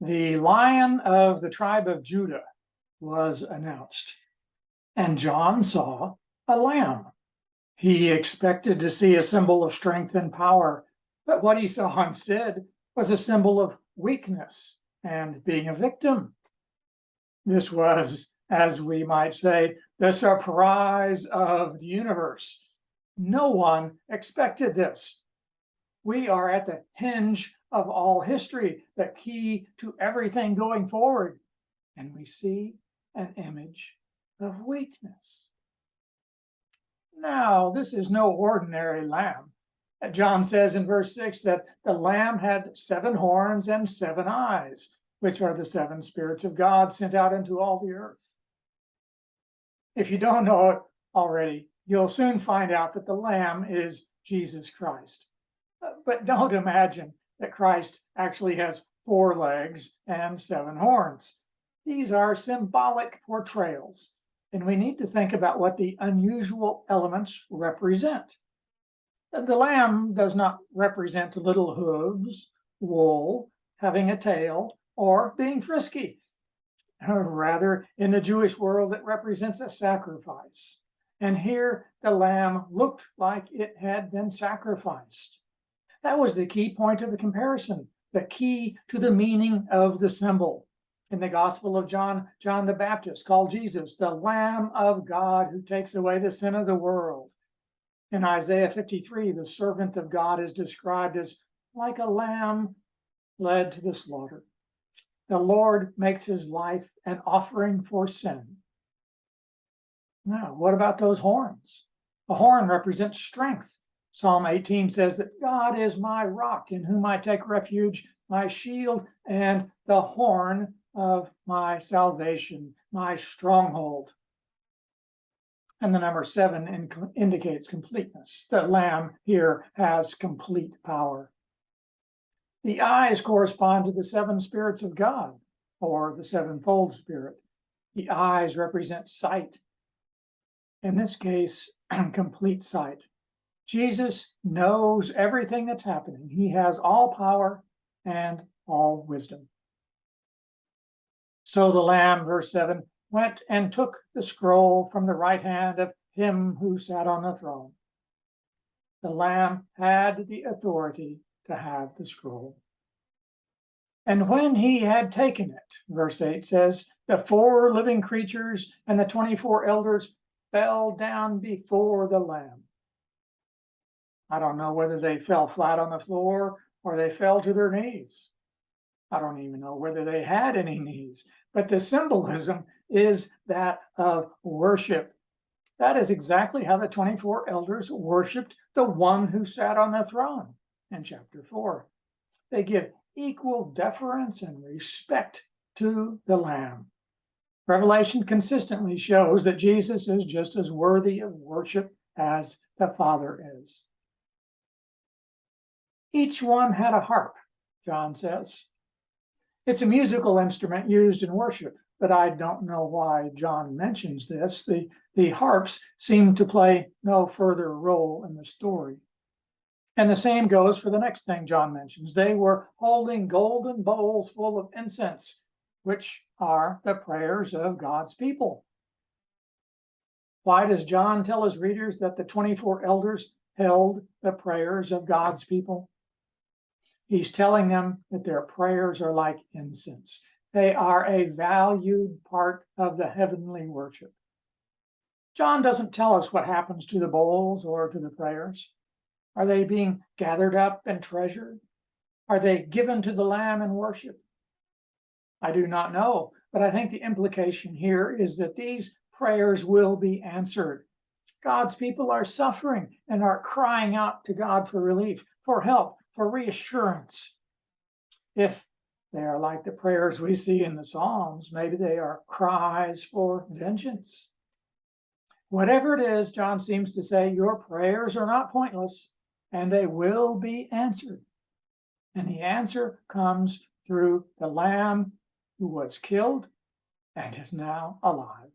The Lion of the tribe of Judah was announced, and John saw a lamb. He expected to see a symbol of strength and power, but what he saw instead was a symbol of weakness and being a victim. This was, as we might say, the surprise of the universe. No one expected this. We are at the hinge of all history, the key to everything going forward, and we see an image of weakness. Now, this is no ordinary lamb. John says in verse 6 that the lamb had 7 horns and 7 eyes, which are the 7 spirits of God sent out into all the earth. If you don't know it already, you'll soon find out that the lamb is Jesus Christ. But don't imagine that Christ actually has 4 legs and 7 horns. These are symbolic portrayals, and we need to think about what the unusual elements represent. The lamb does not represent little hooves, wool, having a tail, or being frisky. Rather, in the Jewish world, it represents a sacrifice. And here the lamb looked like it had been sacrificed. That was the key point of the comparison, the key to the meaning of the symbol. In the Gospel of John, John the Baptist called Jesus the Lamb of God who takes away the sin of the world. In Isaiah 53, the servant of God is described as like a lamb led to the slaughter. The Lord makes his life an offering for sin. Now, what about those horns? A horn represents strength. Psalm 18 says that God is my rock in whom I take refuge, my shield, and the horn of my salvation, my stronghold. And the number 7 indicates completeness. The lamb here has complete power. The eyes correspond to the 7 spirits of God, or the 7-fold spirit. The eyes represent sight. In this case, complete sight. Jesus knows everything that's happening. He has all power and all wisdom. So the Lamb, verse 7, went and took the scroll from the right hand of him who sat on the throne. The Lamb had the authority to have the scroll. And when he had taken it, verse 8 says, the 4 living creatures and the 24 elders fell down before the Lamb. I don't know whether they fell flat on the floor or they fell to their knees. I don't even know whether they had any knees, but the symbolism is that of worship. That is exactly how the 24 elders worshiped the one who sat on the throne in chapter 4. They give equal deference and respect to the Lamb. Revelation consistently shows that Jesus is just as worthy of worship as the Father is. Each one had a harp, John says. It's a musical instrument used in worship, but I don't know why John mentions this. The harps seem to play no further role in the story. And the same goes for the next thing John mentions. They were holding golden bowls full of incense, which are the prayers of God's people. Why does John tell his readers that the 24 elders held the prayers of God's people? He's telling them that their prayers are like incense. They are a valued part of the heavenly worship. John doesn't tell us what happens to the bowls or to the prayers. Are they being gathered up and treasured? Are they given to the Lamb in worship? I do not know, but I think the implication here is that these prayers will be answered. God's people are suffering and are crying out to God for relief, for help, for reassurance. If they are like the prayers we see in the Psalms, maybe they are cries for vengeance. Whatever it is, John seems to say, your prayers are not pointless, and they will be answered. And the answer comes through the Lamb who was killed and is now alive.